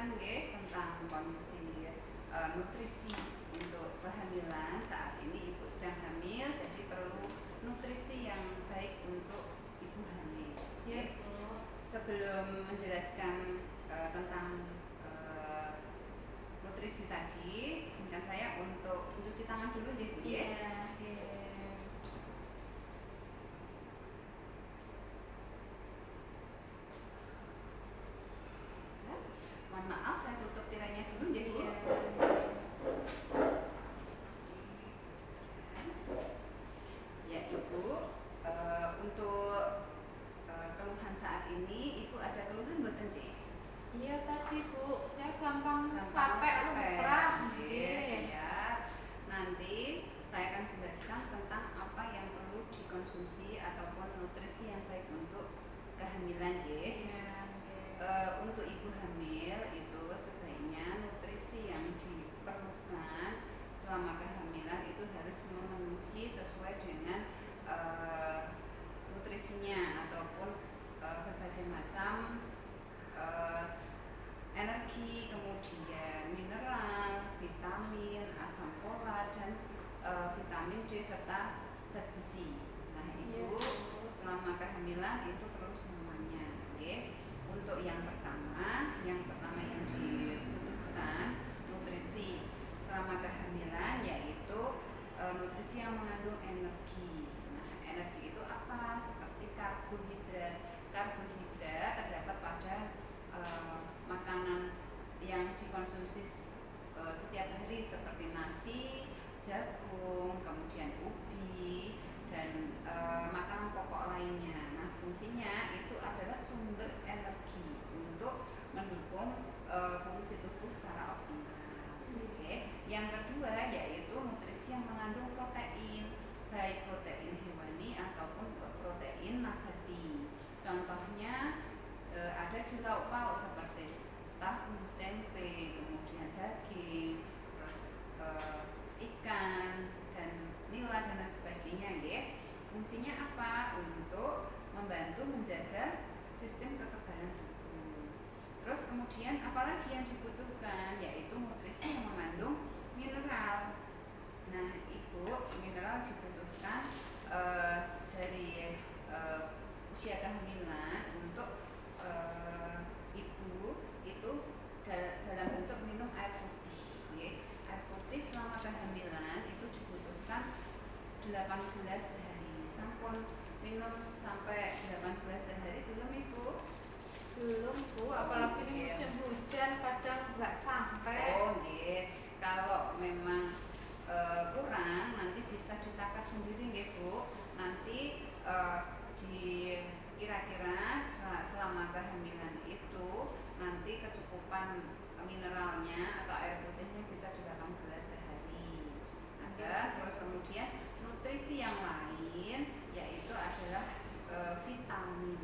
jelaskan nggih tentang kondisi nutrisi untuk kehamilan. Saat ini ibu sedang hamil, jadi perlu nutrisi yang baik untuk ibu hamil. Ya, sebelum menjelaskan tentang nutrisi tadi, izinkan saya untuk mencuci tangan dulu Bu ya. Mohon maaf, saya tutup tirainya dulu Bu. Ya Ibu, untuk keluhan saat ini, Ibu ada keluhan mboten Cik? Iya tadi Bu, saya gampang capek lupa. Ya. Nanti saya akan jelaskan tentang apa yang perlu dikonsumsi ataupun nutrisi yang baik untuk kehamilan untuk ibu hamil itu sebaiknya nutrisi yang diperlukan selama kehamilan itu harus memenuhi sesuai dengan nutrisinya ataupun berbagai macam energi, kemudian mineral, vitamin, asam folat, dan vitamin D serta zat besi. Nah Ibu selama kehamilan itu perlu semuanya. Untuk yang pertama yang dibutuhkan nutrisi selama kehamilan yaitu nutrisi yang mengandung energi. Nah energi itu apa? Seperti karbohidrat. Karbohidrat terdapat pada makanan yang dikonsumsi setiap hari seperti nasi, jagung, kemudian ubi, dan makanan pokok lainnya. Nah fungsinya itu adalah sumber energi untuk mendukung fungsi tubuh secara optimal. Yang kedua yaitu nutrisi yang mengandung protein, baik protein hewani ataupun protein nabati. Contohnya ada di lauk pauk seperti tahu, tempe, kemudian daging, terus ikan dan nila dan lain sebagainya Fungsinya apa? Untuk membantu menjaga sistem kekebalan tubuh. Terus kemudian apalagi yang dibutuhkan yaitu nutrisi yang mengandung mineral. Nah Ibu, mineral dibutuhkan dari usia kehamilan untuk ibu itu dalam bentuk minum air putih. Air putih selama kehamilan itu dibutuhkan 18 hari. Sampun minum sampai 18 hari belum Ibu? Belum Bu, apalagi ini musim hujan kadang nggak sampai. Kalau memang kurang nanti bisa ditakar sendiri Bu. Nanti kira-kira selama kehamilan itu nanti kecukupan mineralnya atau air putihnya bisa 18 hari. Terus kemudian nutrisi yang lain yaitu adalah vitamin.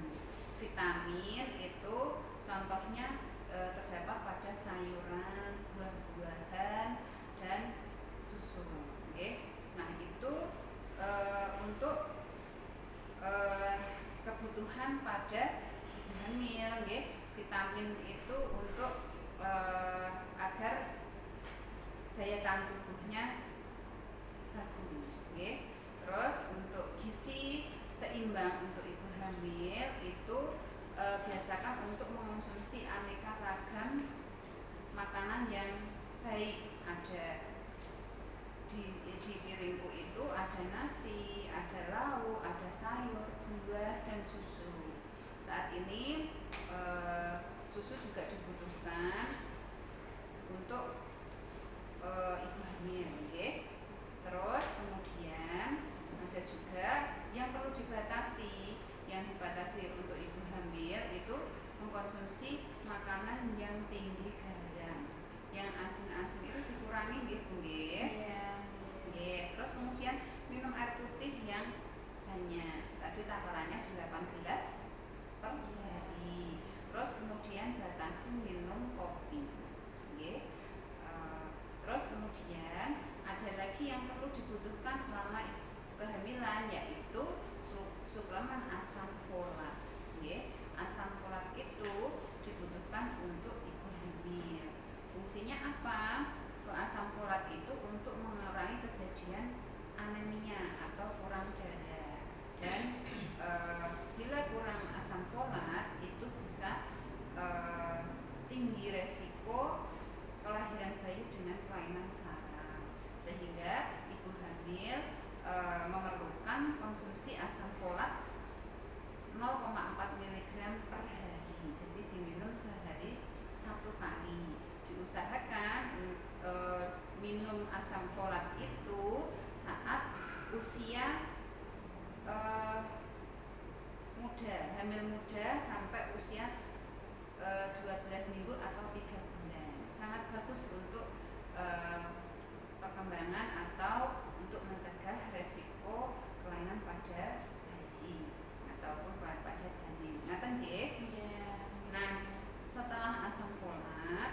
Vitamin itu contohnya terdapat pada sayuran, buah-buahan, dan susu. Nah itu untuk kebutuhan pada ibu hamil. Vitamin itu untuk agar daya tahan tubuhnya bagus. Terus untuk gizi seimbang untuk ibu hamil itu biasakan untuk mengonsumsi aneka ragam anemia atau kurang darah. Dan bila kurang asam folat itu bisa tinggi resiko kelahiran bayi dengan kelainan saraf, sehingga ibu hamil memerlukan konsumsi asam folat 0,4 mg per hari. Jadi diminum sehari 1 kali. Diusahakan minum asam folat itu saat usia muda, hamil muda sampai usia 12 minggu atau 3 bulan. Sangat bagus untuk perkembangan atau untuk mencegah resiko kelainan pada bayi ataupun pada janin. Ngaten nggih? Nah, setelah asam folat,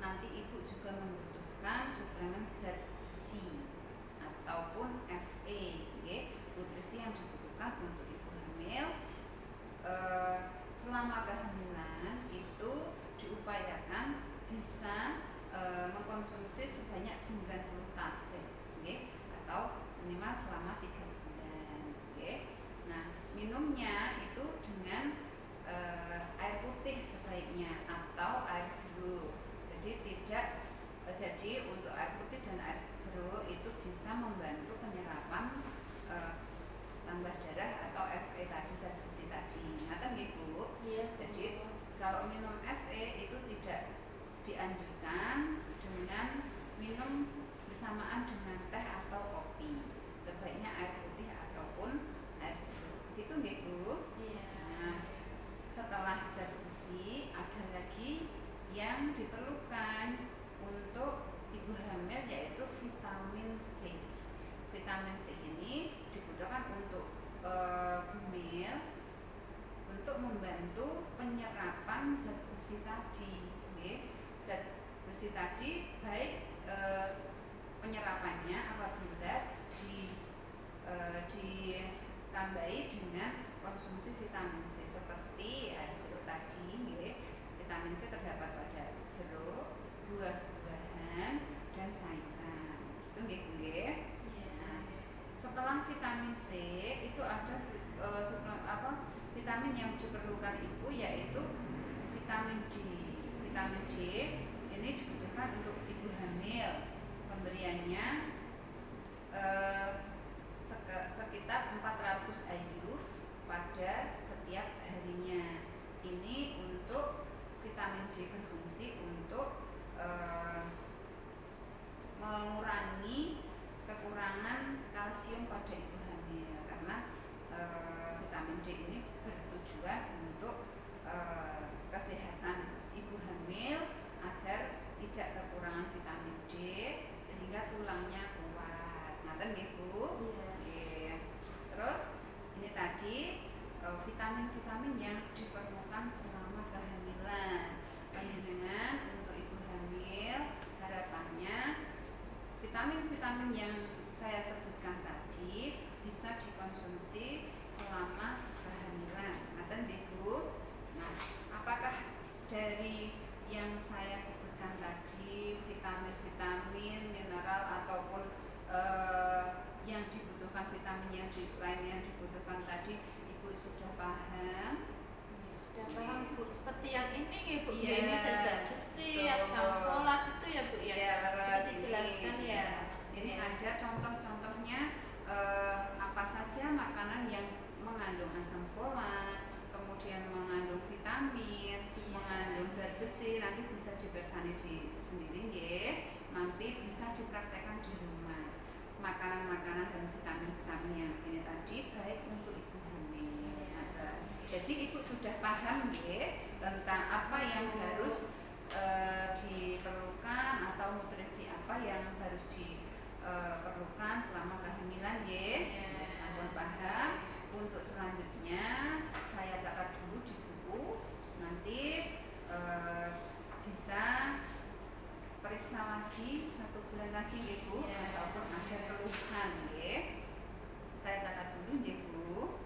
nanti ibu juga membutuhkan suplemen zat besi ataupun Fe, nutrisi yang dibutuhkan untuk ibu hamil. Selama kehamilan itu diupayakan bisa mengkonsumsi sebanyak 90 tablet, atau minimal selama 3 bulan. Nah, minumnya itu dengan air putih sebaiknya atau air jeruk. Jadi untuk air putih dan air jeruk itu bisa membantu penyerapan tambah darah atau Fe tadi, zat besi tadi. Ngaten nggih Bu? Iya. Jadi kalau minum Fe itu tidak dianjurkan dengan minum bersamaan dengan teh atau kopi. Sebaiknya air putih ataupun air jeruk. Begitu nggih Bu? Iya. Nah, setelah zat besi ada lagi yang diperlukan untuk ibu hamil, yaitu vitamin C. Vitamin C ini dibutuhkan untuk bumil untuk membantu penyerapan zat besi tadi. Zat besi tadi baik penyerapannya apabila ditambahi dengan konsumsi vitamin C seperti air jeruk tadi. Vitamin C terdapat pada jeruk, buah-buahan, dan sayuran. Itu nggih. Nah, setelah vitamin C itu ada vitamin yang diperlukan ibu, yaitu vitamin D. Vitamin D ini dibutuhkan untuk ibu hamil. Pemberiannya sekitar 400 IU pada setiap harinya. Ini untuk vitamin D berfungsi untuk mengurangi kekurangan kalsium pada ibu hamil, karena vitamin D ini bertujuan untuk kesehatan ibu hamil agar tidak kekurangan vitamin D sehingga tulangnya kuat. Ngaten nggih Bu? Iya. Terus ini tadi vitamin-vitamin yang diperlukan selama kehamilan. Panjenengan untuk ibu hamil harapannya vitamin-vitamin yang saya sebutkan tadi bisa dikonsumsi selama kehamilan. Ngaten nggih Bu? Nah, apakah dari yang saya sebutkan tadi, vitamin-vitamin, mineral ataupun yang dibutuhkan, vitamin yang lain yang dibutuhkan tadi, ibu sudah paham? Sudah paham Bu, seperti yang ini ya Bu. Iya, Ini ada zat besi, asam folat itu ya Bu ya. Bisa Dijelaskan ya. Ini ada contoh-contohnya apa saja makanan yang mengandung asam folat, kemudian mengandung vitamin, mengandung zat besi. Nanti bisa dipersani sendiri nggih. Nanti bisa dipraktekkan di rumah. Makanan-makanan dan vitamin-vitamin yang ini tadi baik untuk ibu hamil. Jadi ibu sudah paham nggih tentang apa yang harus diperlukan atau nutrisi apa yang harus diperlukan selama kehamilan nggih. Sampun paham. Untuk selanjutnya saya catat dulu di buku. Nanti bisa periksa lagi 1 bulan lagi nggih Bu, ataupun ada keluhan nggih. Saya catat dulu nggih Bu.